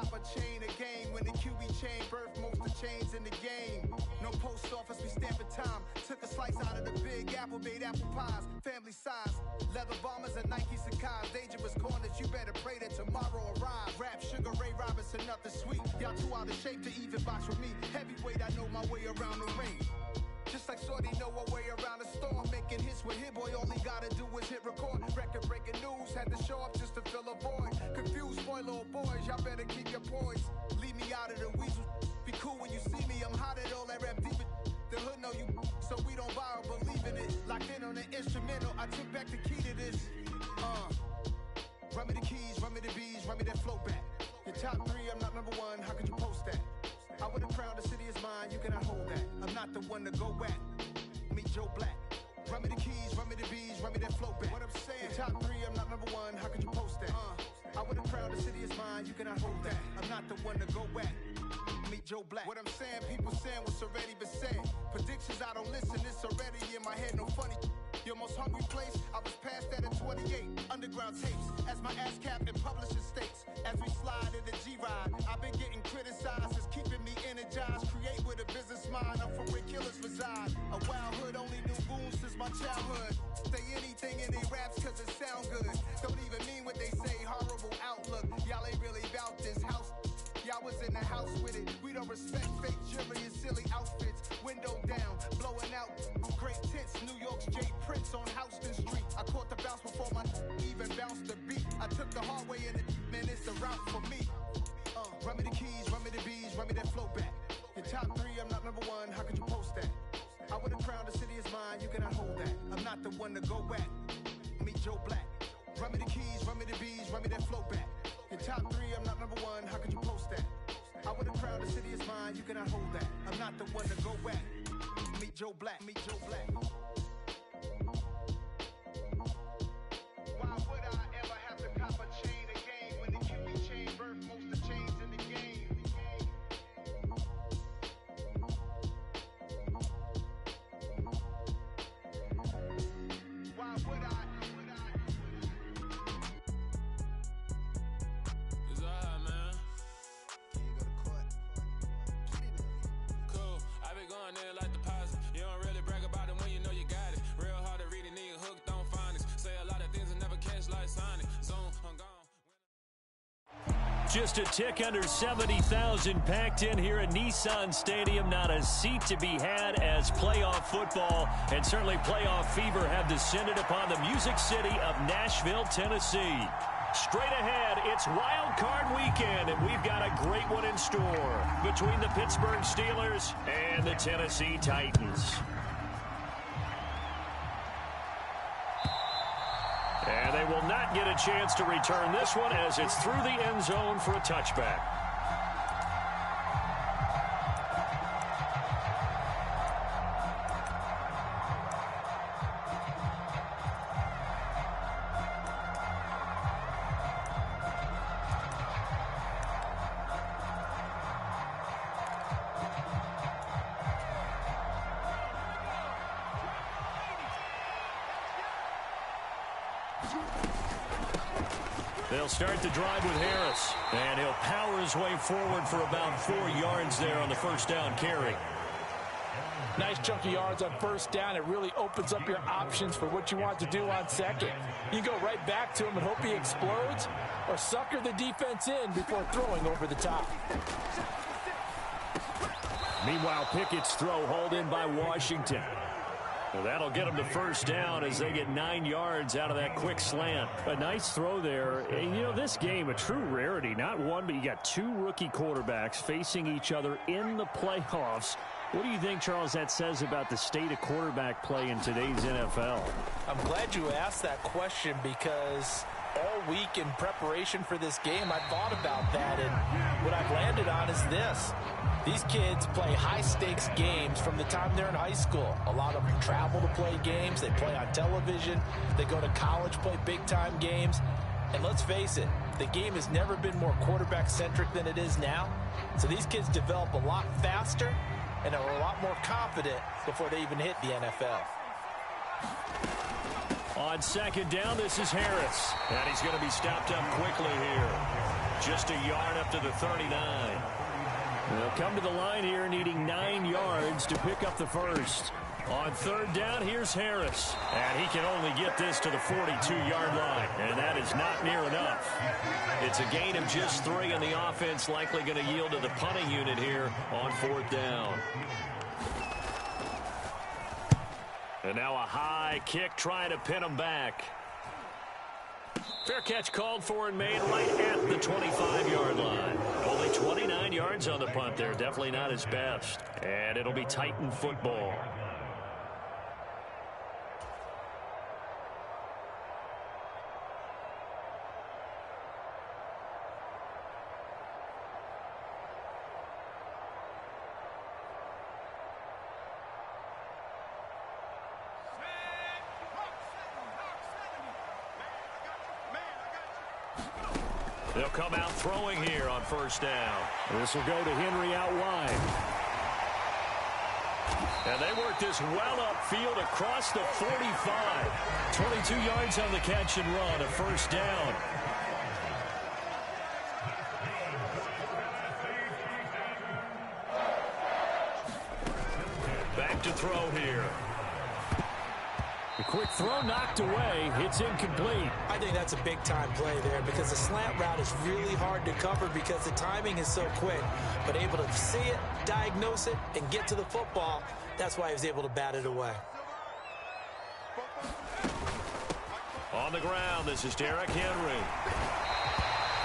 cop a chain of game. When the QB chain birthed most of chains in the game. No post office, we stamping time. Took a slice out of the big apple, made apple pies. Family size, leather bombers and Nike Sacai's. Dangerous corners, you better pray that tomorrow arrives. Rap, Sugar Ray Robinson, nothing sweet. Y'all too out of shape to even box with me. Heavyweight, I know my way around the ring. Just like Shorty know her way around the storm. Making hits with Hit Boy, all he gotta do is hit record. Record breaking news, had to show up just to fill a void. Confused boy, little boys, y'all better keep your poise. Leave me out of the weasel. Be cool when you see me, I'm hot at all that rap deep. The hood know you, so we don't borrow, believe in it. Locked in on the instrumental, I took back the key to this. Run me the keys, run me the bees, run me that flow back. Your top 3, I'm not number 1, how could you post that? I would have crowned the city is mine, you cannot hold that. I'm not the one to go at. Meet Joe Black. Run me the keys, run me the bees, run me that flow back. What I'm saying, your top 3, I'm not number 1, how could you post that? I would have crowned the city is mine, you cannot hold that. I'm not the one to go at. Meet Joe Black. What I'm saying, people saying what's already been said. Predictions, I don't listen, it's already in my head, no funny. Your most hungry place, I was past that at 28. Underground tapes, as my ass cap in publishing states. As we slide in the G-Ride, I've been getting criticized, it's keeping me energized. Create with a business mind, I'm from where killers reside. A wild hood, only knew goons since my childhood. Say anything in they raps cause it sound good. Don't even mean what they say, horrible outlook. Y'all ain't really about this house. Y'all was in the house with it. We don't respect fake jewelry and silly outfits. Window down, blowing out great tits. New York's J. Prince on Houston Street. I caught the bounce before my even bounced the beat. I took the hard way in it, man, it's the route for me. Run me the keys, run me the bees, run me that flow back. Your top 3, I'm not number 1, how could you post that? I would have crowned the city is mine, you cannot hold that. I'm not the one to go at. Meet Joe Black. Run me the keys, run me the bees, run me that flow back. Your top 3, I'm not number 1, how could you post that? I would have crowned the city is mine, you cannot hold that. I'm not the one to go at. Meet Joe Black, meet Joe Black. Why would I ever have to cop a chain of game when the QB chain birthed most of chains in the game? Why would I? It's alright, man. Can you go to court? Cool. I been going there like deposit. You don't really brag about it when you know you got it. Real hard to read a nigga hooked on phonics. Say a lot of things and never catch like Sonic. Zone, I'm gone. Just a tick under 70,000 packed in here at Nissan Stadium. Not a seat to be had as playoff football and certainly playoff fever have descended upon the Music City of Nashville, Tennessee. Straight ahead, it's Wild Card Weekend, and we've got a great one in store between the Pittsburgh Steelers and the Tennessee Titans. And they will not get a chance to return this one as it's through the end zone for a touchback. They'll start the drive with Harris, and he'll power his way forward for about 4 yards there on the first down carry. Nice chunk of yards on first down. It really opens up your options for what you want to do on second. You go right back to him and hope he explodes, or sucker the defense in before throwing over the top. Meanwhile, Pickett's throw hauled in by Washington. Well, that'll get them to first down as they get 9 yards out of that quick slant. A nice throw there. And, you know, this game, a true rarity. Not one, but you got 2 rookie quarterbacks facing each other in the playoffs. What do you think, Charles, that says about the state of quarterback play in today's NFL? I'm glad you asked that question because all week in preparation for this game, I thought about that, and what I've landed on is this. These kids play high-stakes games from the time they're in high school. A lot of them travel to play games. They play on television. They go to college, play big-time games. And let's face it, the game has never been more quarterback-centric than it is now. So these kids develop a lot faster and are a lot more confident before they even hit the NFL. On second down, this is Harris. And he's going to be stopped up quickly here. Just a yard up to the 39. They'll come to the line here needing 9 yards to pick up the first. On third down, here's Harris. And he can only get this to the 42-yard line. And that is not near enough. It's a gain of just 3, and the offense likely going to yield to the punting unit here on fourth down. And now a high kick trying to pin him back. Fair catch called for and made right at the 25-yard line. Only 29 yards on the punt there. Definitely not his best. And it'll be Titan football. They'll come out throwing here on first down. This will go to Henry out wide. And they work this well upfield across the 45. 22 yards on the catch and run, a first down. Back to throw here. A quick throw knocked away. It's incomplete. I think that's a big-time play there because the slant route is really hard to cover because the timing is so quick. But able to see it, diagnose it, and get to the football, that's why he was able to bat it away. On the ground, this is Derrick Henry.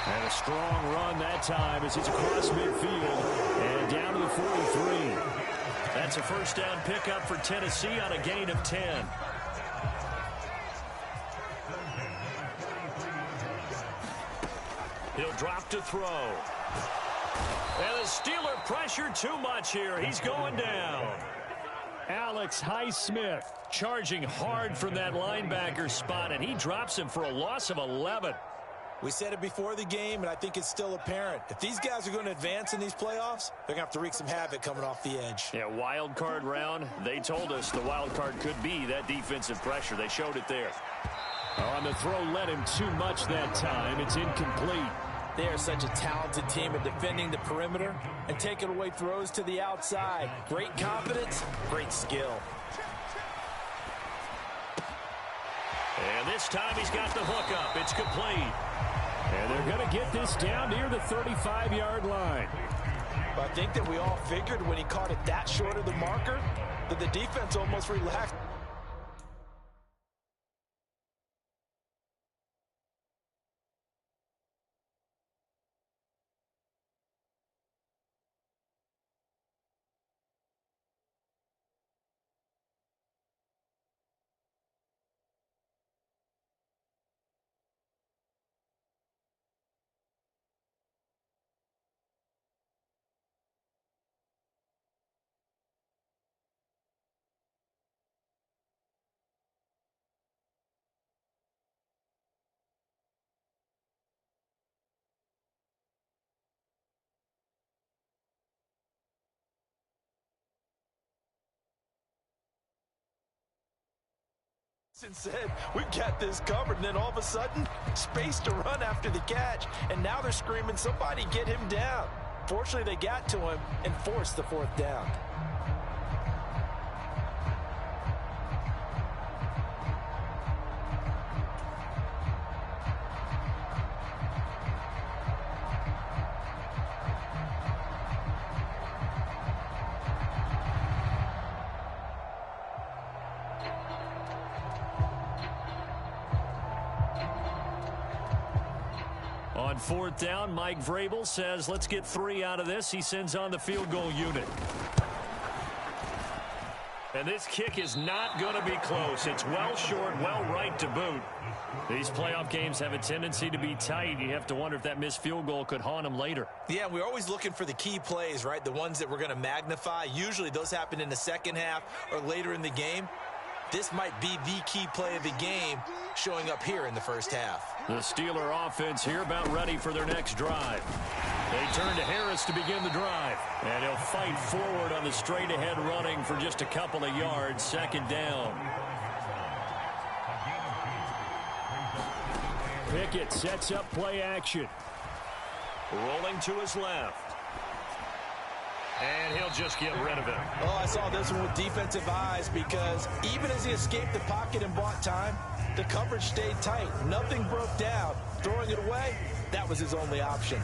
And a strong run that time as it's across midfield and down to the 43. That's a first down pickup for Tennessee on a gain of 10. He'll drop to throw. And the Steeler pressure too much here. He's going down. Alex Highsmith charging hard from that linebacker spot, and he drops him for a loss of 11. We said it before the game, and I think it's still apparent. If these guys are going to advance in these playoffs, they're going to have to wreak some havoc coming off the edge. Yeah, wild card round. They told us the wild card could be that defensive pressure. They showed it there. On the throw, led him too much that time. It's incomplete. They are such a talented team at defending the perimeter and taking away throws to the outside. Great confidence, great skill. And this time he's got the hook up. It's complete. And they're going to get this down near the 35-yard line. I think that we all figured when he caught it that short of the marker that the defense almost relaxed. And said, we've got this covered, and then all of a sudden, space to run after the catch, and now they're screaming, somebody get him down. Fortunately, they got to him and forced the fourth down. On fourth down, Mike Vrabel says, let's get 3 out of this. He sends on the field goal unit. And this kick is not going to be close. It's well short, well right to boot. These playoff games have a tendency to be tight. You have to wonder if that missed field goal could haunt them later. Yeah, we're always looking for the key plays, right? The ones that we're going to magnify. Usually those happen in the second half or later in the game. This might be the key play of the game showing up here in the first half. The Steeler offense here about ready for their next drive. They turn to Harris to begin the drive. And he'll fight forward on the straight-ahead running for just a couple of yards. Second down. Pickett sets up play action. Rolling to his left. And he'll just get rid of it. Oh, I saw this one with defensive eyes because even as he escaped the pocket and bought time, the coverage stayed tight. Nothing broke down. Throwing it away, that was his only option.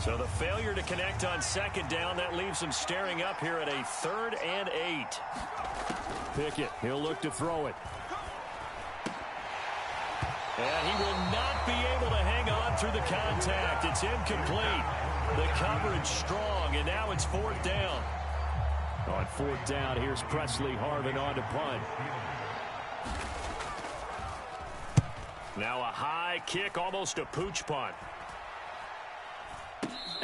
So the failure to connect on second down, that leaves him staring up here at a 3rd and 8. Pickett, he'll look to throw it. And he will not be able to hang on through the contact. It's incomplete. The coverage strong, and now it's 4th down. On 4th down, here's Presley Harvin on to punt. Now a high kick, almost a pooch punt.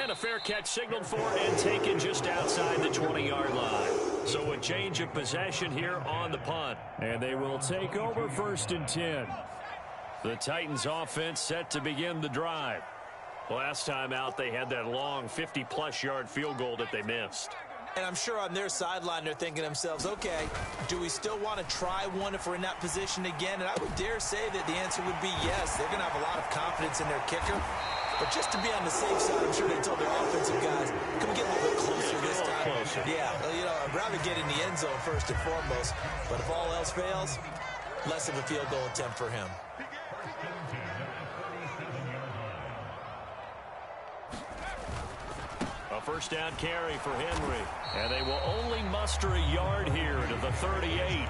And a fair catch signaled for and taken just outside the 20-yard line. So a change of possession here on the punt. And they will take over 1st and 10. The Titans offense set to begin the drive. Last time out, they had that long 50-plus yard field goal that they missed. And I'm sure on their sideline they're thinking to themselves, okay, do we still want to try one if we're in that position again? And I would dare say that the answer would be yes. They're going to have a lot of confidence in their kicker. But just to be on the safe side, I'm sure they told their offensive guys, can we get a little bit closer this time? Yeah, well, you know, I'd rather get in the end zone first and foremost. But if all else fails, less of a field goal attempt for him. A 1st down carry for Henry. And they will only muster a yard here to the 38.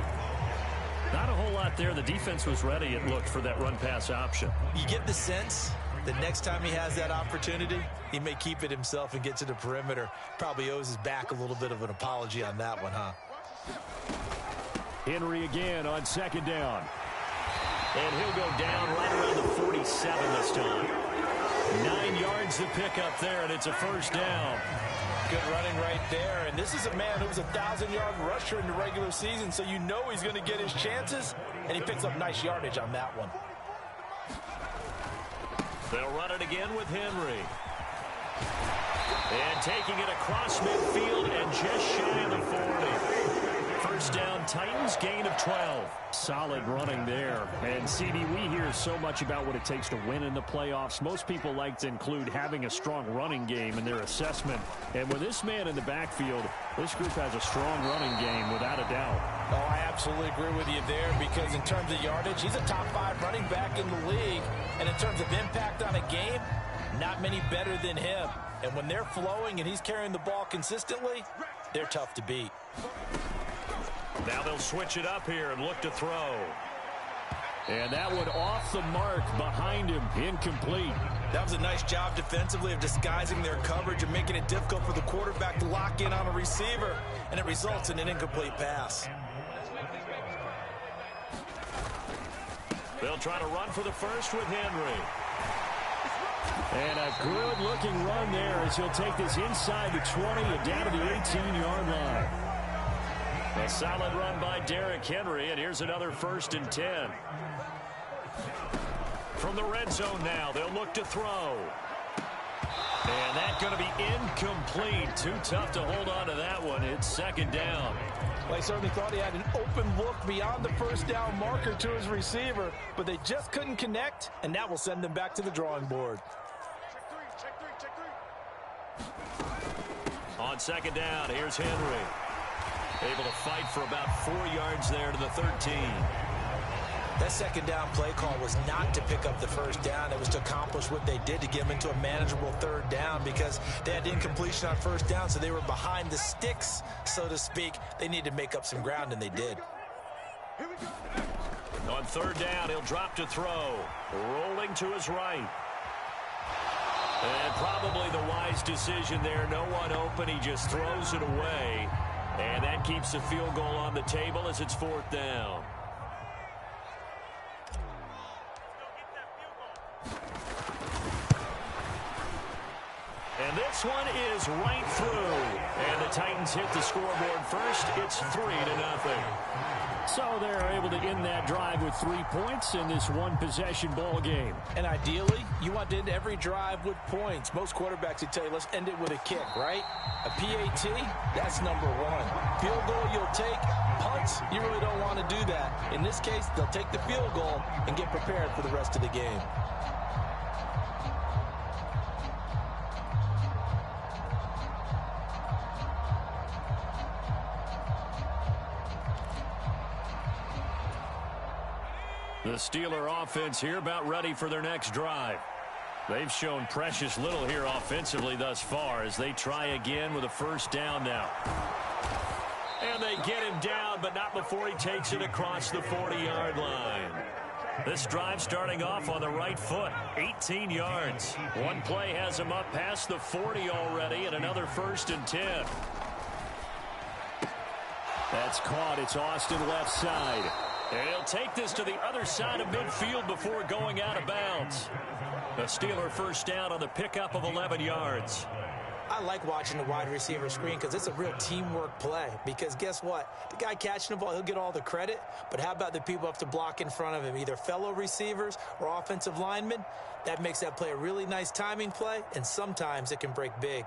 Not a whole lot there. The defense was ready, it looked, for that run-pass option. You get the sense the next time he has that opportunity, he may keep it himself and get to the perimeter. Probably owes his back a little bit of an apology on that one, huh? Henry again on 2nd down. And he'll go down right around the 47 this time. 9 yards to pick up there, and it's a 1st down. Good running right there. And this is a man who was a 1,000-yard rusher in the regular season, so you know he's going to get his chances, and he picks up nice yardage on that one. They'll run it again with Henry. And taking it across midfield and just shy of the 40. 1st down, Titans, gain of 12. Solid running there. And, CD, we hear so much about what it takes to win in the playoffs. Most people like to include having a strong running game in their assessment. And with this man in the backfield, this group has a strong running game without a doubt. Oh, I absolutely agree with you there because in terms of yardage, he's a top 5 running back in the league. And in terms of impact on a game, not many better than him. And when they're flowing and he's carrying the ball consistently, they're tough to beat. Now they'll switch it up here and look to throw. And that one off the mark behind him, incomplete. That was a nice job defensively of disguising their coverage and making it difficult for the quarterback to lock in on a receiver, and it results in an incomplete pass. They'll try to run for the first with Henry. And a good-looking run there as he'll take this inside the 20 and down to the 18-yard line. A solid run by Derrick Henry, and here's another 1st and 10. From the red zone now, they'll look to throw. And that's going to be incomplete. Too tough to hold on to that one. It's 2nd down. Well, he certainly thought he had an open look beyond the 1st down marker to his receiver, but they just couldn't connect, and that will send them back to the drawing board. On 2nd down, here's Henry. Able to fight for about 4 yards there to the 13. That 2nd down play call was not to pick up the 1st down. It was to accomplish what they did to get them into a manageable 3rd down because they had incompletion on 1st down, so they were behind the sticks, so to speak. They needed to make up some ground, and they did. On 3rd down, he'll drop to throw. Rolling to his right. And probably the wise decision there. No one open. He just throws it away. And that keeps the field goal on the table as it's 4th down. And this one is right through. And the Titans hit the scoreboard first. It's 3-0. So they're able to end that drive with 3 points in this one-possession ball game. And ideally, you want to end every drive with points. Most quarterbacks would tell you, let's end it with a kick, right? A PAT, that's number one. Field goal you'll take. Punts, you really don't want to do that. In this case, they'll take the field goal and get prepared for the rest of the game. The Steeler offense here about ready for their next drive. They've shown precious little here offensively thus far as they try again with a first down now. And they get him down, but not before he takes it across the 40-yard line. This drive starting off on the right foot, 18 yards. One play has him up past the 40 already, and another 1st and 10. That's caught. It's Austin left side. And he'll take this to the other side of midfield before going out of bounds. The Steeler first down on the pickup of 11 yards. I like watching the wide receiver screen because it's a real teamwork play. Because guess what? The guy catching the ball, he'll get all the credit. But how about the people up to block in front of him, either fellow receivers or offensive linemen? That makes that play a really nice timing play, and sometimes it can break big.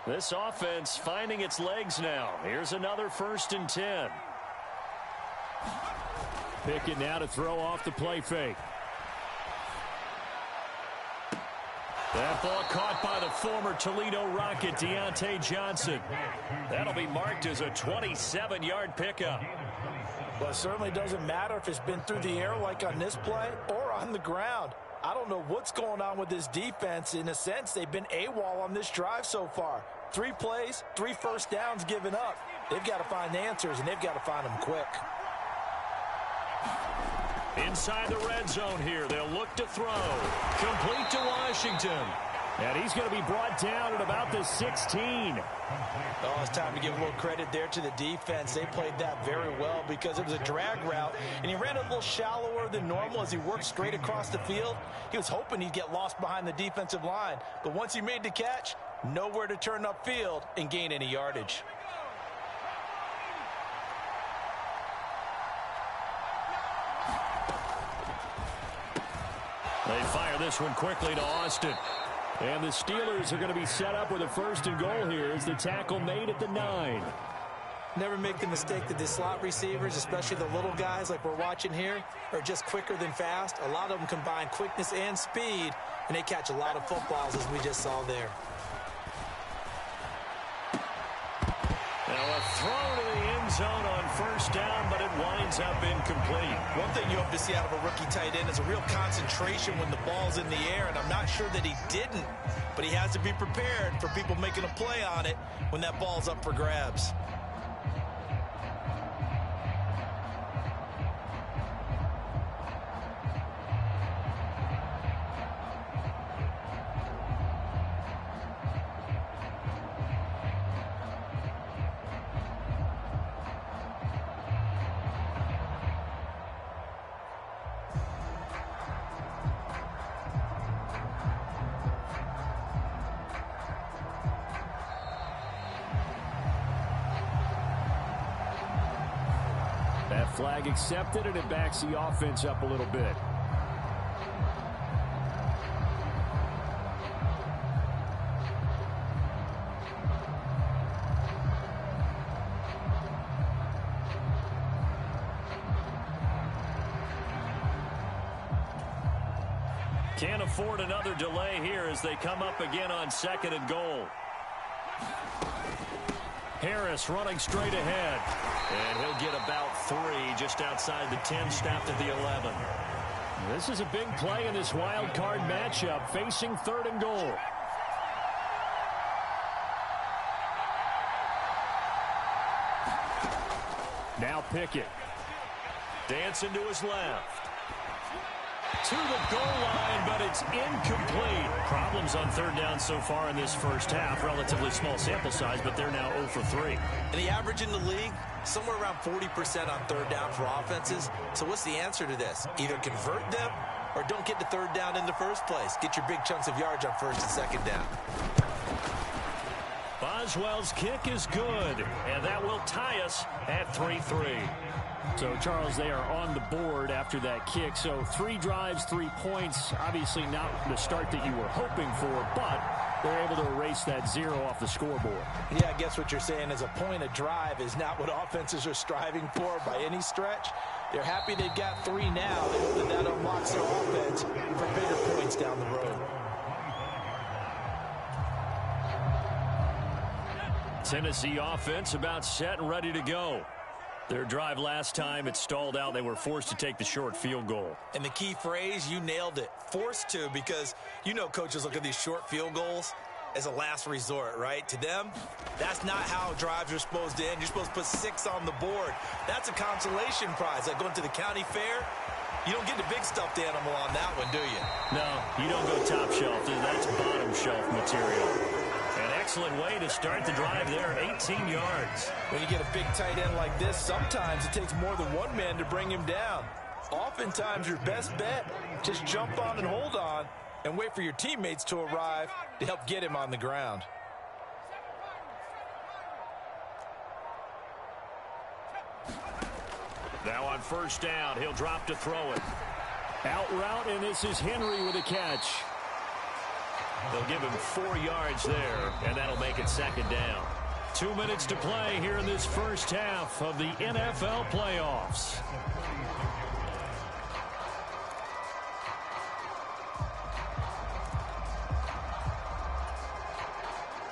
This offense finding its legs now. Here's another 1st and 10. Pickett now to throw off the play fake. That ball caught by the former Toledo Rocket, Deontay Johnson. That'll be marked as a 27-yard pickup. Well, it certainly doesn't matter if it's been through the air like on this play or on the ground. I don't know what's going on with this defense. In a sense, they've been AWOL on this drive so far. 3 plays, 3 first downs given up. They've got to find answers, and they've got to find them quick. Inside the red zone here, they'll look to throw. Complete to Washington. And he's going to be brought down at about the 16. Oh, it's time to give a little credit there to the defense. They played that very well because it was a drag route, and he ran a little shallower than normal as he worked straight across the field. He was hoping he'd get lost behind the defensive line, but once he made the catch, nowhere to turn upfield and gain any yardage. They fire this one quickly to Austin. And the Steelers are going to be set up with a 1st and goal here as the tackle made at the 9. Never make the mistake that the slot receivers, especially the little guys like we're watching here, are just quicker than fast. A lot of them combine quickness and speed, and they catch a lot of footballs as we just saw there. Now a throw to the end zone on 1st down, but it winds up incomplete. One thing you hope to see out of a rookie tight end is a real concentration when the ball's in the air, and I'm not sure that he didn't, but he has to be prepared for people making a play on it when that ball's up for grabs. Flag accepted, and it backs the offense up a little bit. Can't afford another delay here as they come up again on 2nd and goal. Harris running straight ahead. And he'll get about 3 just outside the 10, snapped at the 11. This is a big play in this wild card matchup, facing 3rd and goal. Now Pickett. Dancing to his left. To the goal line, but it's incomplete. Problems on 3rd down so far in this first half. Relatively small sample size, but they're now 0 for 3. And the average in the league, somewhere around 40% on 3rd down for offenses. So what's the answer to this? Either convert them or don't get the third down in the first place. Get your big chunks of yards on first and second down. Boswell's kick is good, and that will tie us at 3-3. So, Charles, they are on the board after that kick. So 3 drives, 3 points. Obviously not the start that you were hoping for, but they're able to erase that 0 off the scoreboard. Yeah, I guess what you're saying is a point a drive is not what offenses are striving for by any stretch. They're happy they've got 3 now. They hope that unlocks their offense for bigger points down the road. Tennessee offense about set and ready to go. Their drive last time, it stalled out. They were forced to take the short field goal. And the key phrase, you nailed it, forced to, because you know coaches look at these short field goals as a last resort, right? To them, that's not how drives are supposed to end. You're supposed to put 6 on the board. That's a consolation prize. Like going to the county fair, you don't get the big stuffed animal on that one, do you? No, you don't go top shelf. That's bottom shelf material. An excellent way to start the drive there, 18 yards. When you get a big tight end like this, sometimes it takes more than one man to bring him down. Oftentimes, your best bet, just jump on and hold on and wait for your teammates to arrive to help get him on the ground. Now on first down, he'll drop to throw it. Out route, and this is Henry with a catch. They'll give him 4 yards there, and that'll make it second down. 2 minutes to play here in this first half of the NFL playoffs.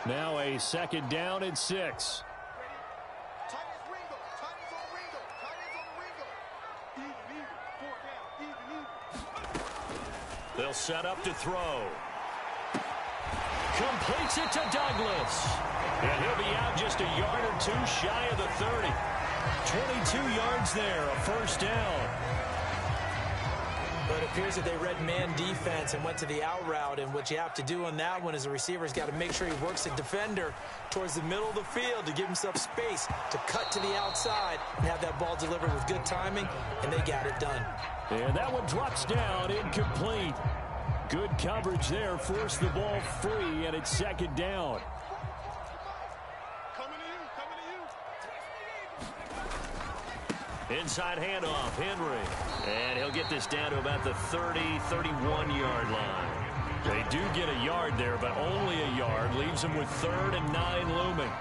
Now a second down and 6. They'll set up to throw. Completes it to Douglas. And he'll be out just a yard or 2 shy of the 30. 22 yards there, a first down. But it appears that they read man defense and went to the out route. And what you have to do on that one is the receiver's got to make sure he works the defender towards the middle of the field to give himself space to cut to the outside and have that ball delivered with good timing, and they got it done. And that one drops down, incomplete. Good coverage there, forced the ball free, and it's second down. Inside handoff, Henry. And he'll get this down to about the 30, 31-yard line. They do get a yard there, but only a yard. Leaves them with 3rd and 9 looming.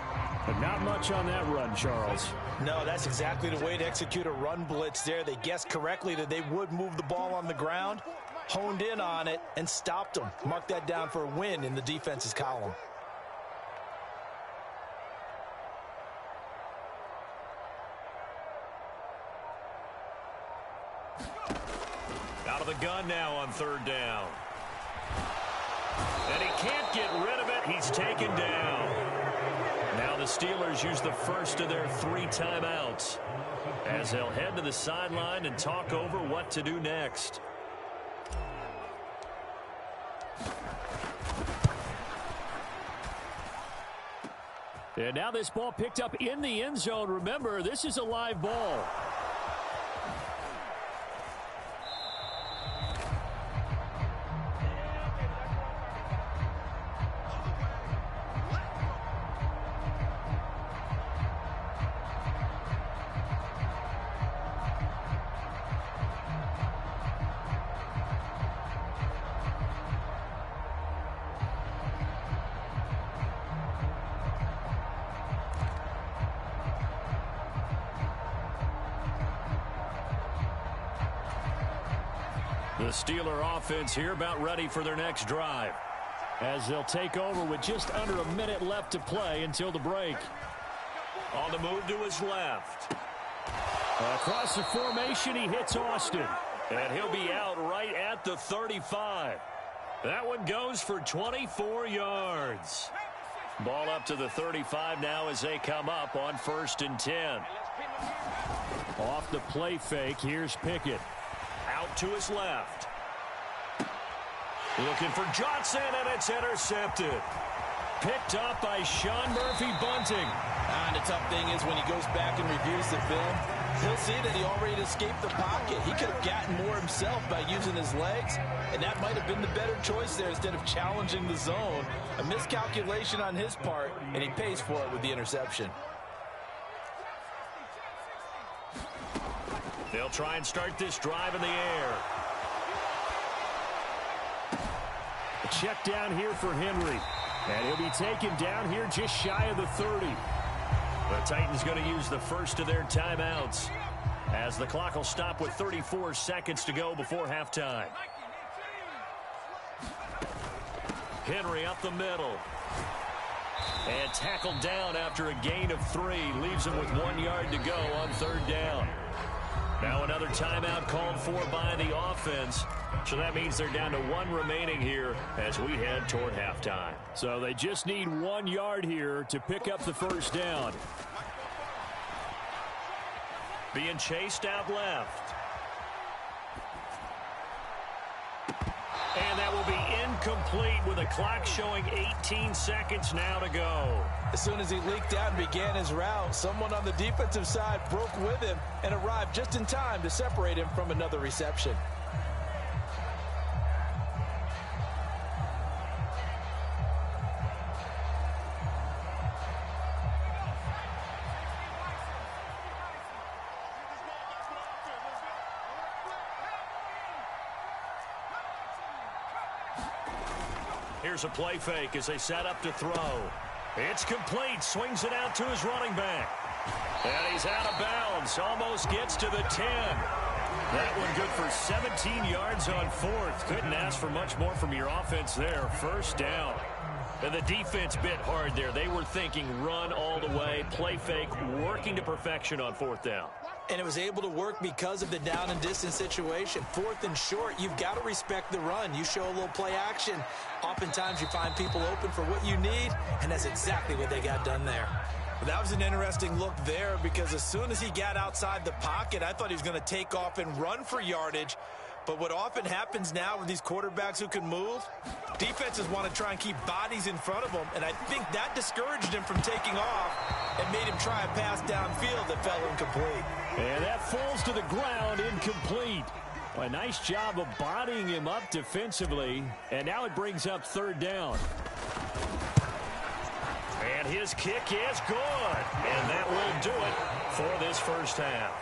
But not much on that run, Charles. No, that's exactly the way to execute a run blitz there. They guessed correctly that they would move the ball on the ground, honed in on it, and stopped them. Mark that down for a win in the defense's column. Out of the gun now on 3rd down. And he can't get rid of it. He's taken down. Now the Steelers use the first of their 3 timeouts as they'll head to the sideline and talk over what to do next. And now this ball picked up in the end zone. Remember, this is a live ball. The Steeler offense here about ready for their next drive. As they'll take over with just under a minute left to play until the break. On the move to his left. Across the formation, he hits Austin. And he'll be out right at the 35. That one goes for 24 yards. Ball up to the 35 now as they come up on 1st and 10. Off the play fake, here's Pickett. Out to his left. Looking for Johnson, and it's intercepted. Picked up by Sean Murphy-Bunting. And the tough thing is when he goes back and reviews the film, He'll see that he already escaped the pocket. He could have gotten more himself by using his legs, and that might have been the better choice there instead of challenging the zone. A miscalculation on his part, and he pays for it with the interception. They'll try and start this drive in the air. A check down here for Henry. And he'll be taken down here just shy of the 30. The Titans going to use the first of their timeouts as the clock will stop with 34 seconds to go before halftime. Henry up the middle. And tackled down after a gain of 3. Leaves him with 1 yard to go on third down. Now another timeout called for by the offense. So that means they're down to 1 remaining here as we head toward halftime. So they just need 1 yard here to pick up the first down. Being chased out left. And that will be incomplete with a clock showing 18 seconds now to go. As soon as he leaked out and began his route, someone on the defensive side broke with him and arrived just in time to separate him from another reception. Here's a play fake as they set up to throw. It's complete. Swings it out to his running back. And he's out of bounds. Almost gets to the 10. That one good for 17 yards on fourth. Couldn't ask for much more from your offense there. First down. And the defense bit hard there. They were thinking run all the way. Play fake, working to perfection on fourth down. And it was able to work because of the down and distance situation. Fourth and short, you've got to respect the run. You show a little play action. Oftentimes you find people open for what you need, and that's exactly what they got done there. But that was an interesting look there because as soon as he got outside the pocket, I thought he was going to take off and run for yardage. But what often happens now with these quarterbacks who can move, defenses want to try and keep bodies in front of them, and I think that discouraged him from taking off and made him try a pass downfield that fell incomplete. And that falls to the ground, incomplete. A nice job of bodying him up defensively, and now it brings up third down. And his kick is good, and that will do it for this first half.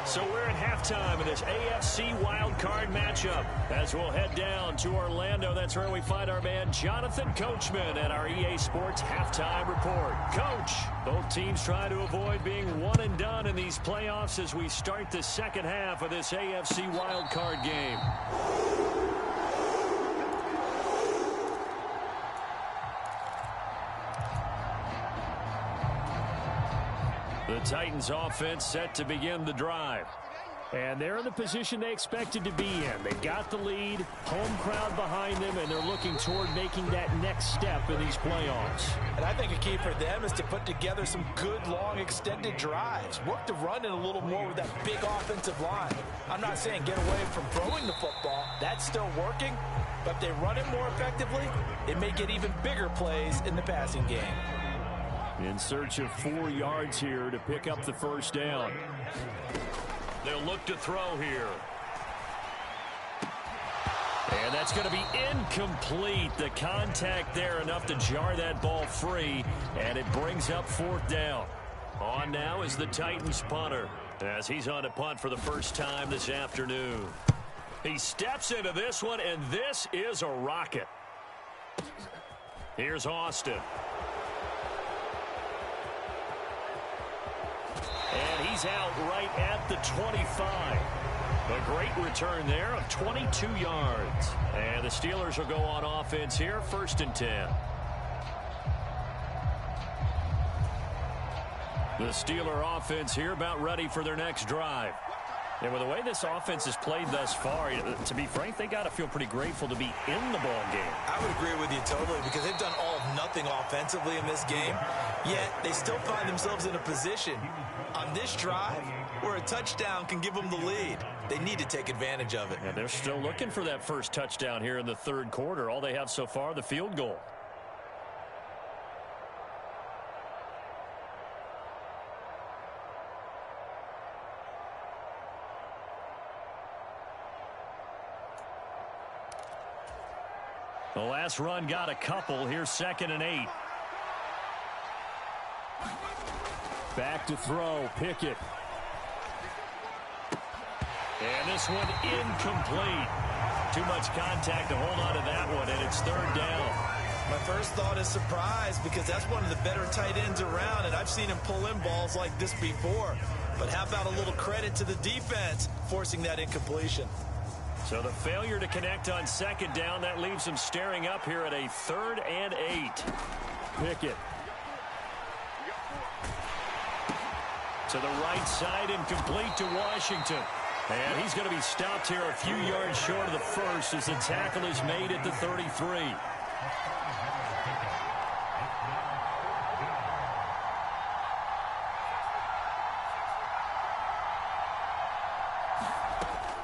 So we're at halftime in this AFC wildcard matchup as we'll head down to Orlando. That's where we find our man Jonathan Coachman at our EA Sports Halftime Report. Coach, both teams try to avoid being one and done in these playoffs as we start the second half of this AFC wildcard game. The Titans offense set to begin the drive. And they're in the position they expected to be in. They got the lead, home crowd behind them, and they're looking toward making that next step in these playoffs. And I think a key for them is to put together some good, long, extended drives. Work the run in a little more with that big offensive line. I'm not saying get away from throwing the football. That's still working. But if they run it more effectively, it may get even bigger plays in the passing game. In search of 4 yards here to pick up the first down. They'll look to throw here. And that's going to be incomplete. The contact there enough to jar that ball free, and it brings up fourth down. On now is the Titans punter as he's on to punt for the first time this afternoon. He steps into this one, and this is a rocket. Here's Austin. And he's out right at the 25. A great return there of 22 yards. And the Steelers will go on offense here, 1st and 10. The Steeler offense here about ready for their next drive. And with the way this offense has played thus far, to be frank, they got to feel pretty grateful to be in the ball game. I would agree with you totally because they've done all of nothing offensively in this game, yet they still find themselves in a position on this drive where a touchdown can give them the lead. They need to take advantage of it. And they're still looking for that first touchdown here in the third quarter. All they have so far, the field goal. The last run got a couple. Here's 2nd and 8. Back to throw. Pickett. And this one incomplete. Too much contact to hold on to that one, and it's 3rd down. My first thought is surprise because that's one of the better tight ends around, and I've seen him pull in balls like this before. But how about a little credit to the defense forcing that incompletion? So the failure to connect on 2nd down, that leaves him staring up here at a 3rd and 8. Pickett. To the right side, incomplete to Washington. And he's going to be stopped here a few yards short of the first as the tackle is made at the 33.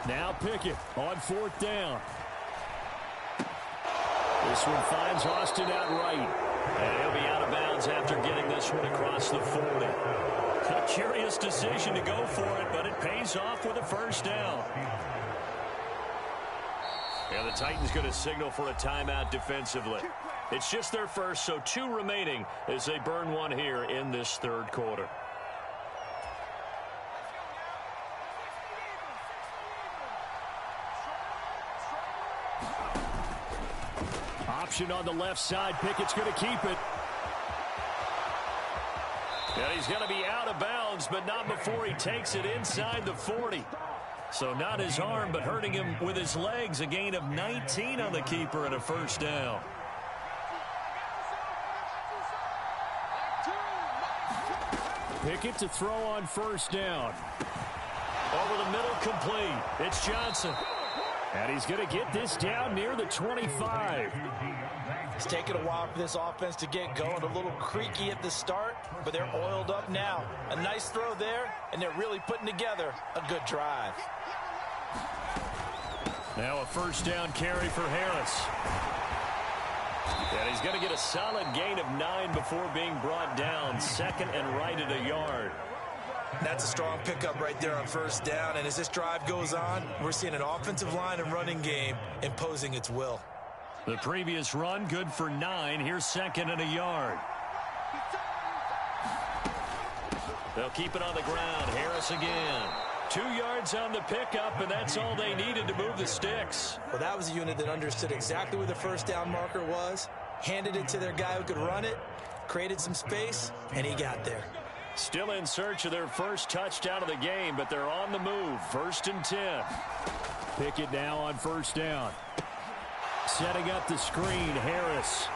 Now Pickett on 4th down. This one finds Austin outright. And he'll be out of bounds after getting this one across the 40. A curious decision to go for it, but it pays off with a 1st down. And the Titans going to signal for a timeout defensively. It's just their first, so 2 remaining as they burn one here in this 3rd quarter. Option on the left side. Pickett's going to keep it. And he's going to be out of bounds, but not before he takes it inside the 40. So not his arm, but hurting him with his legs. A gain of 19 on the keeper and a 1st down. Pickett to throw on 1st down. Over the middle, complete. It's Johnson. And he's going to get this down near the 25. It's taken a while for this offense to get going. A little creaky at the start, but they're oiled up now. A nice throw there, and they're really putting together a good drive. Now a 1st down carry for Harris. And he's going to get a solid gain of 9 before being brought down. 2nd and right at a yard. That's a strong pickup right there on 1st down. And as this drive goes on, we're seeing an offensive line and running game imposing its will. The previous run good for 9. Here's 2nd and a yard. They'll keep it on the ground. Harris again. 2 yards on the pickup, and that's all they needed to move the sticks. Well, that was a unit that understood exactly where the 1st down marker was, handed it to their guy who could run it, created some space, and he got there. Still in search of their first touchdown of the game, but they're on the move. 1st and 10. Pickett now on 1st down. Setting up the screen, Harris.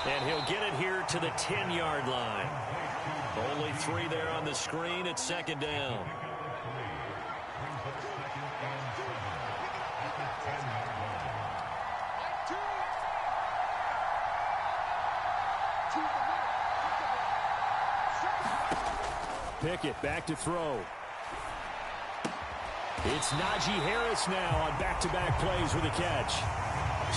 And he'll get it here to the 10-yard line. Only 3 there on the screen. It's 2nd down. Pickett back to throw. It's Najee Harris now on back-to-back plays with a catch.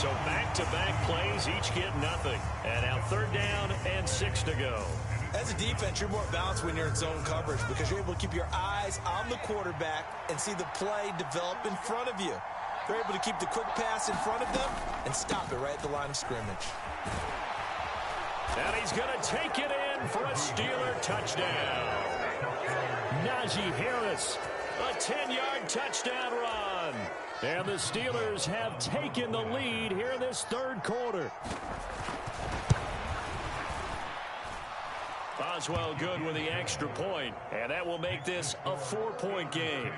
So back-to-back plays, each get nothing. And now 3rd down and 6 to go. As a defense, you're more balanced when you're in zone coverage because you're able to keep your eyes on the quarterback and see the play develop in front of you. They're able to keep the quick pass in front of them and stop it right at the line of scrimmage. And he's going to take it in for a Steeler touchdown. Najee Harris. A 10-yard touchdown run. And the Steelers have taken the lead here in this 3rd quarter. Boswell good with the extra point, and that will make this a 4-point game.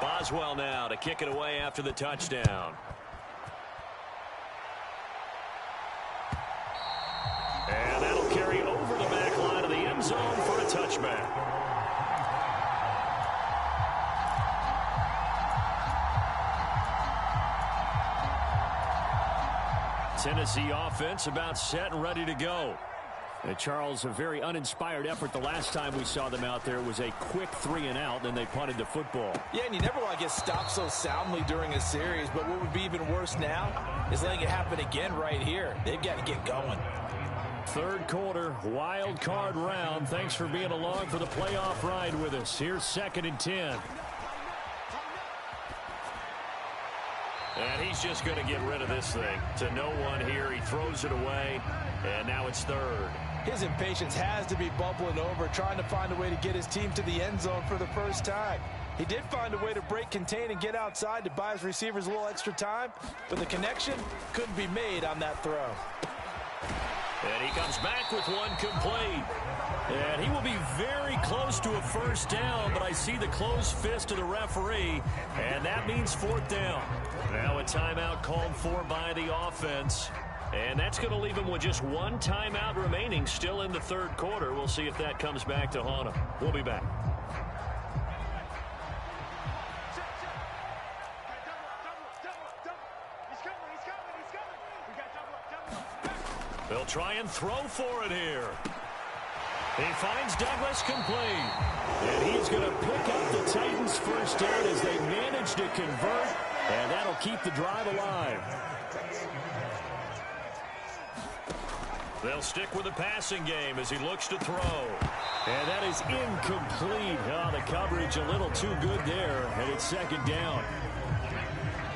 Boswell now to kick it away after the touchdown. And that'll carry over the back line of the end zone for a touchback. Tennessee offense about set and ready to go. And Charles, a very uninspired effort the last time we saw them out there. It was a quick 3-and-out, and then they punted the football. Yeah, and you never want to get stopped so soundly during a series, but what would be even worse now is letting it happen again right here. They've got to get going. Third quarter, wild card round. Thanks for being along for the playoff ride with us. Here's 2nd and 10. And he's just going to get rid of this thing. To no one here. He throws it away, and now it's 3rd. His impatience has to be bubbling over, trying to find a way to get his team to the end zone for the first time. He did find a way to break contain and get outside to buy his receivers a little extra time, but the connection couldn't be made on that throw. And he comes back with one complete. And he will be very close to a first down, but I see the closed fist of the referee, and that means 4th down. Now a timeout called for by the offense. And that's going to leave him with just one timeout remaining still in the 3rd quarter. We'll see if that comes back to haunt him. We'll be back. They'll try and throw for it here. He finds Douglas complete. And he's going to pick up the Titans' first down as they manage to convert, and that'll keep the drive alive. They'll stick with the passing game as he looks to throw. And that is incomplete. Oh, the coverage a little too good there, and it's 2nd down.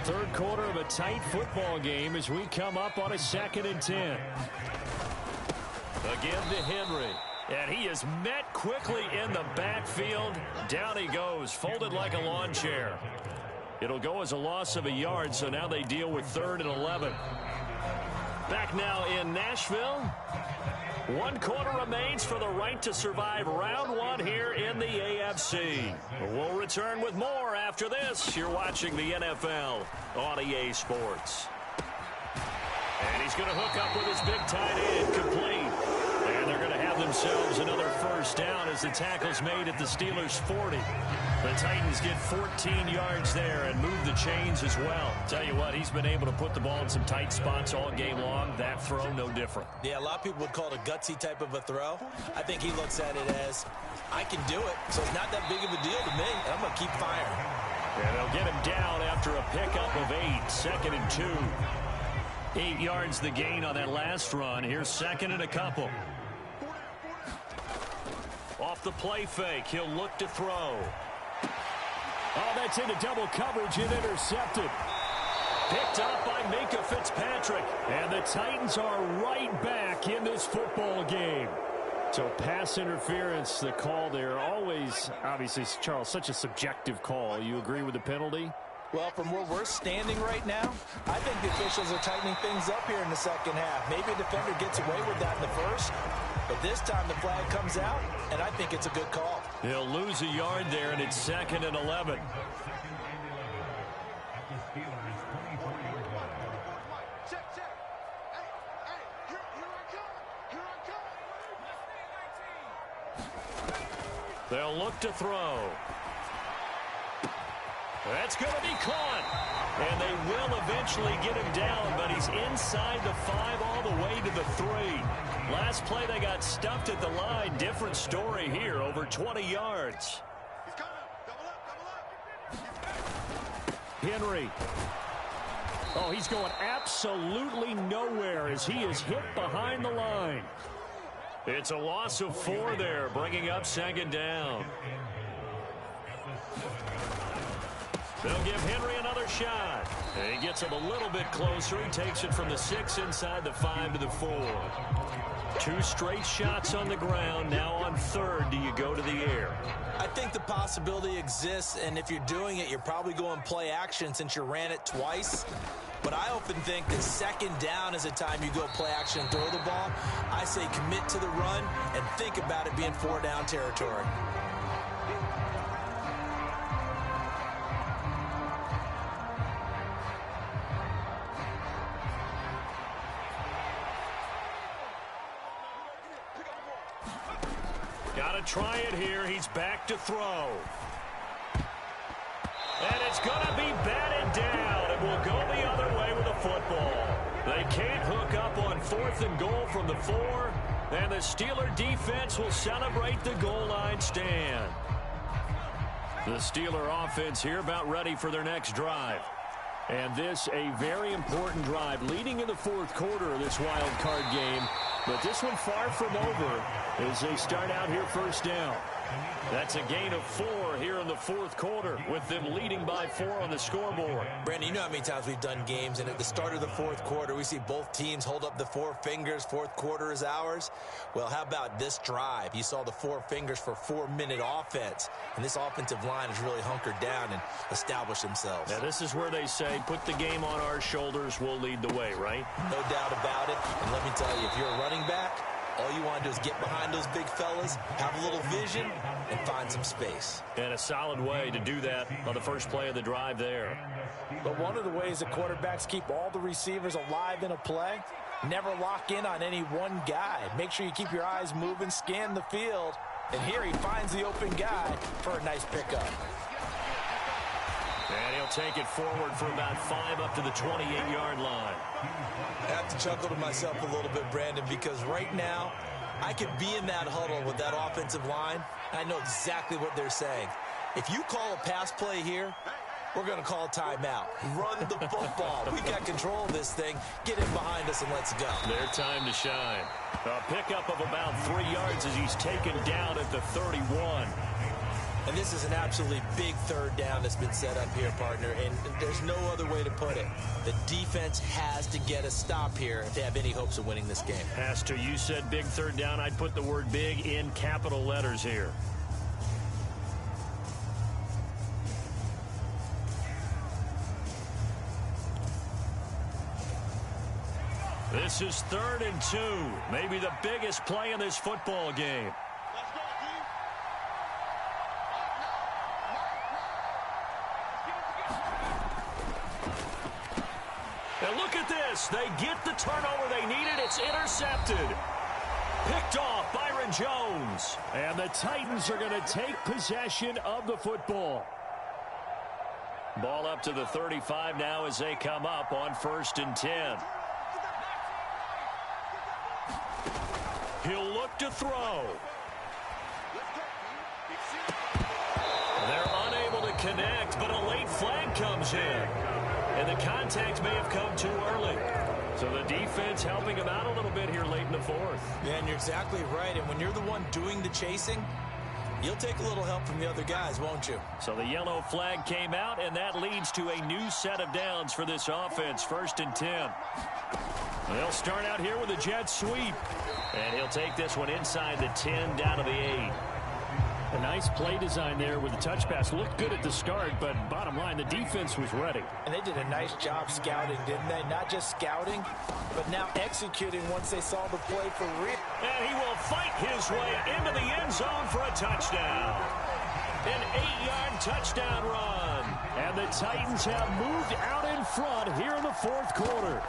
3rd quarter of a tight football game as we come up on a 2nd and 10. Again to Henry. And he is met quickly in the backfield. Down he goes, folded like a lawn chair. It'll go as a loss of a yard, so now they deal with 3rd and 11. Back now in Nashville. 1 quarter remains for the right to survive round 1 here in the AFC. We'll return with more after this. You're watching the NFL on EA Sports. And he's going to hook up with his big tight end, complete. And they're going to have themselves another first down as the tackle's made at the Steelers' 40. The Titans get 14 yards there and move the chains as well. Tell you what, he's been able to put the ball in some tight spots all game long. That throw, no different. Yeah, a lot of people would call it a gutsy type of a throw. I think he looks at it as, I can do it, so it's not that big of a deal to me, and I'm going to keep firing. And they'll get him down after a pickup of 8, 2nd and 2. 8 yards the gain on that last run. Here's 2nd and a couple. Off the play fake, he'll look to throw. Oh, that's into double coverage and intercepted. Picked up by Minkah Fitzpatrick. And the Titans are right back in this football game. So pass interference, the call there. Always, obviously, Charles, such a subjective call. You agree with the penalty? Well, from where we're standing right now, I think the officials are tightening things up here in the second half. Maybe a defender gets away with that in the first, but this time the flag comes out, and I think it's a good call. He'll lose a yard there, and it's 2nd and 11. They'll look to throw. That's going to be caught. And they will eventually get him down, but he's inside the 5 all the way to the 3. Last play, they got stuffed at the line. Different story here, over 20 yards. Henry. Oh, he's going absolutely nowhere as he is hit behind the line. It's a loss of 4 there, bringing up 2nd down. They'll give Henry another shot. And he gets him a little bit closer. He takes it from the 6 inside the 5 to the 4. 2 straight shots on the ground. Now on 3rd, do you go to the air? I think the possibility exists, and if you're doing it, you're probably going play action since you ran it twice. But I often think that 2nd down is a time you go play action and throw the ball. I say commit to the run and think about it being 4 down territory. Got to try it here. He's back to throw. And it's going to be batted down, and will go the other way with the football. They can't hook up on 4th and goal from the 4, and the Steeler defense will celebrate the goal line stand. The Steeler offense here about ready for their next drive. And this a very important drive leading in the fourth quarter of this wild card game. But this one far from over as they start out here first down. That's a gain of 4 here in the fourth quarter with them leading by 4 on the scoreboard. Brandon, you know how many times we've done games, and at the start of the fourth quarter, we see both teams hold up the 4 fingers, fourth quarter is ours. Well, how about this drive? You saw the 4 fingers for 4-minute offense, and this offensive line has really hunkered down and established themselves. Now, this is where they say, put the game on our shoulders, we'll lead the way, right? No doubt about it, and let me tell you, if you're a running back, all you want to do is get behind those big fellas, have a little vision, and find some space. And a solid way to do that on the first play of the drive there. But one of the ways the quarterbacks keep all the receivers alive in a play, never lock in on any one guy. Make sure you keep your eyes moving, scan the field, and here he finds the open guy for a nice pickup. And he'll take it forward for about 5 up to the 28-yard line. I have to chuckle to myself a little bit, Brandon, because right now I could be in that huddle with that offensive line. I know exactly what they're saying. If you call a pass play here, we're going to call a timeout. Run the football. We got control of this thing. Get him behind us and let's go. Their time to shine. A pickup of about 3 yards as he's taken down at the 31. And this is an absolutely big third down that's been set up here, partner, and there's no other way to put it. The defense has to get a stop here if they have any hopes of winning this game. Has to. You said big third down. I'd put the word big in capital letters here. This is 3rd and 2. Maybe the biggest play in this football game. And look at this. They get the turnover they needed. It's intercepted. Picked off Byron Jones. And the Titans are going to take possession of the football. Ball up to the 35 now as they come up on 1st and 10. He'll look to throw. They're unable to connect, but a late flag comes in. And the contact may have come too early. So the defense helping him out a little bit here late in the fourth. Yeah, and you're exactly right. And when you're the one doing the chasing, you'll take a little help from the other guys, won't you? So the yellow flag came out, and that leads to a new set of downs for this offense. 1st and 10. They'll start out here with a jet sweep. And he'll take this one inside the 10 down to the 8. A nice play design there with the touch pass. Looked good at the start, but bottom line, the defense was ready. And they did a nice job scouting, didn't they? Not just scouting, but now executing once they saw the play for real. And he will fight his way into the end zone for a touchdown. An 8-yard touchdown run. And the Titans have moved out in front here in the fourth quarter.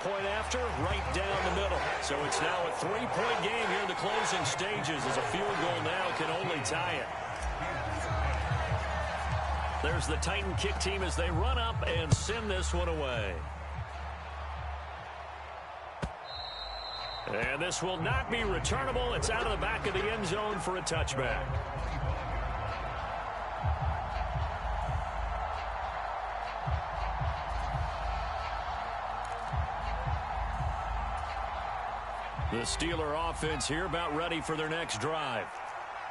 Point after, right down the middle. So it's now a 3-point game here in the closing stages as a field goal now can only tie it. There's the Titan kick team as they run up and send this one away. And this will not be returnable. It's out of the back of the end zone for a touchback. The Steeler offense here about ready for their next drive.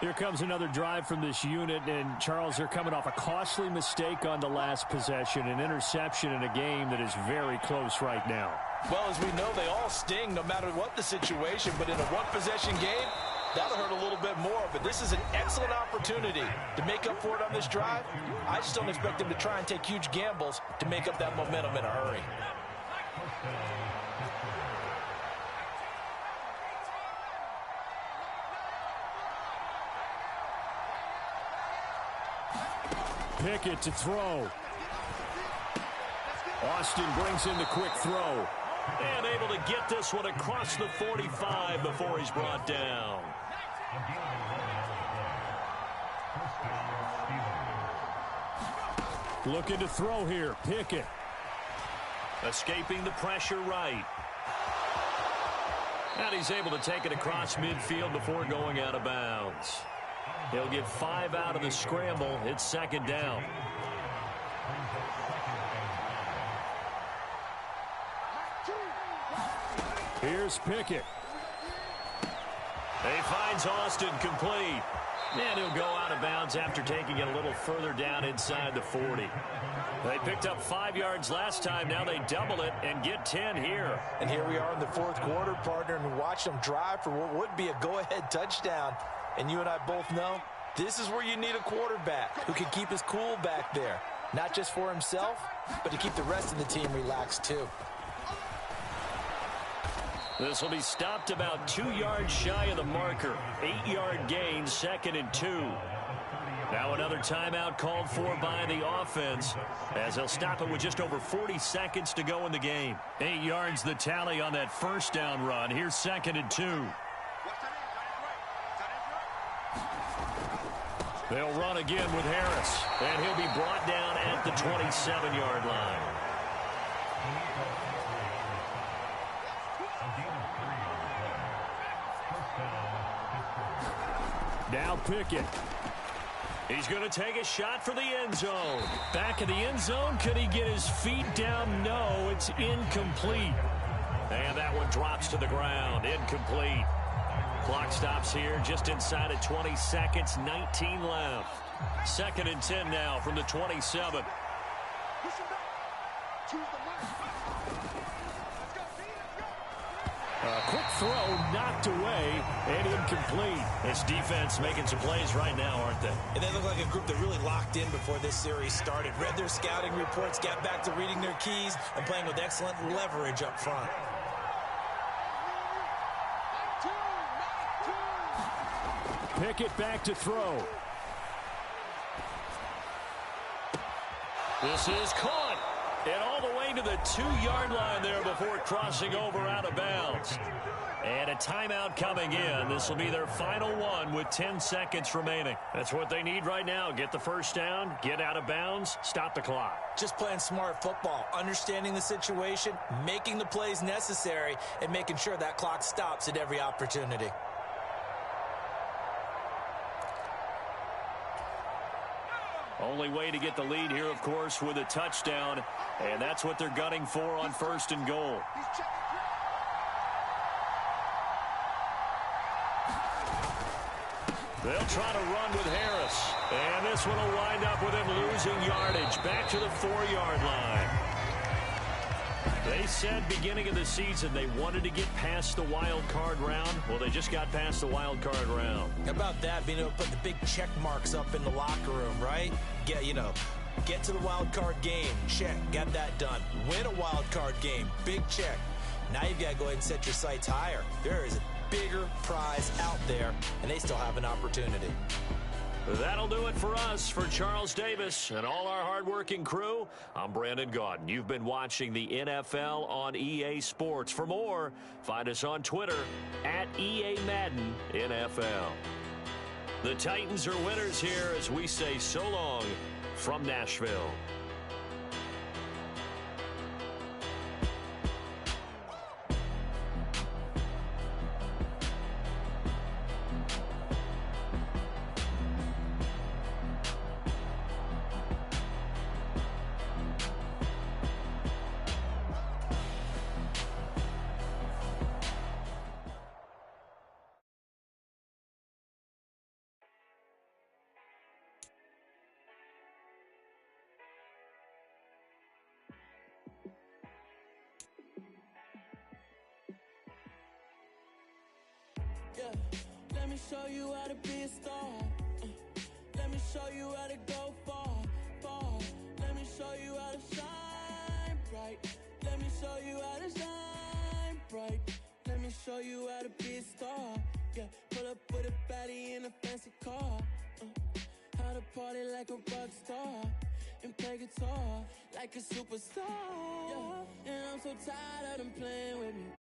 Here comes another drive from this unit, and Charles, they're coming off a costly mistake on the last possession, an interception in a game that is very close right now. Well, as we know, they all sting no matter what the situation, but in a one-possession game, that'll hurt a little bit more. But this is an excellent opportunity to make up for it on this drive. I just don't expect them to try and take huge gambles to make up that momentum in a hurry. Pickett to throw. Austin brings in the quick throw. And able to get this one across the 45 before he's brought down. Looking to throw here. Pickett. Escaping the pressure right. And he's able to take it across midfield before going out of bounds. He'll get 5 out of the scramble. It's 2nd down. Here's Pickett. He finds Austin complete. And he'll go out of bounds after taking it a little further down inside the 40. They picked up 5 yards last time. Now they double it and get 10 here. And here we are in the fourth quarter, partner, and watch them drive for what would be a go-ahead touchdown. And you and I both know this is where you need a quarterback who can keep his cool back there. Not just for himself, but to keep the rest of the team relaxed too. This will be stopped about 2 yards shy of the marker. 8-yard gain, 2nd and 2. Now another timeout called for by the offense as they'll stop it with just over 40 seconds to go in the game. 8 yards the tally on that first down run. Here's 2nd and 2. They'll run again with Harris, and he'll be brought down at the 27-yard line. Now Pickett. He's going to take a shot for the end zone. Back in the end zone. Could he get his feet down? No, it's incomplete. And that one drops to the ground. Incomplete. Clock stops here just inside of 20 seconds. 19 left. 2nd and 10 now from the 27. Quick throw knocked away and incomplete. This defense making some plays right now, aren't they? And they look like a group that really locked in before this series started. Read their scouting reports, got back to reading their keys, and playing with excellent leverage up front. Pickett back to throw. This is caught. And all the way to the 2-yard line there before crossing over out of bounds. And a timeout coming in. This will be their final one with 10 seconds remaining. That's what they need right now. Get the first down, get out of bounds, stop the clock. Just playing smart football, understanding the situation, making the plays necessary, and making sure that clock stops at every opportunity. Only way to get the lead here, of course, with a touchdown. And that's what they're gunning for on 1st and goal. They'll try to run with Harris. And this one will wind up with him losing yardage. Back to the 4-yard line. They said beginning of the season they wanted to get past the wild card round. Well, they just got past the wild card round. How about that, being able to put the big check marks up in the locker room, right? Get to the wild card game. Check. Got that done. Win a wild card game. Big check. Now you've got to go ahead and set your sights higher. There is a bigger prize out there, and they still have an opportunity. That'll do it for us. For Charles Davis and all our hardworking crew, I'm Brandon Gaudin. You've been watching the NFL on EA Sports. For more, find us on Twitter at EA Madden NFL. The Titans are winners here as we say so long from Nashville. Yeah, let me show you how to be a star. Let me show you how to go far, far. Let me show you how to shine bright. Let me show you how to shine bright. Let me show you how to be a star. Yeah, pull up with a baddie in a fancy car. How to party like a rock star and play guitar like a superstar. Yeah, and I'm so tired of them playing with me.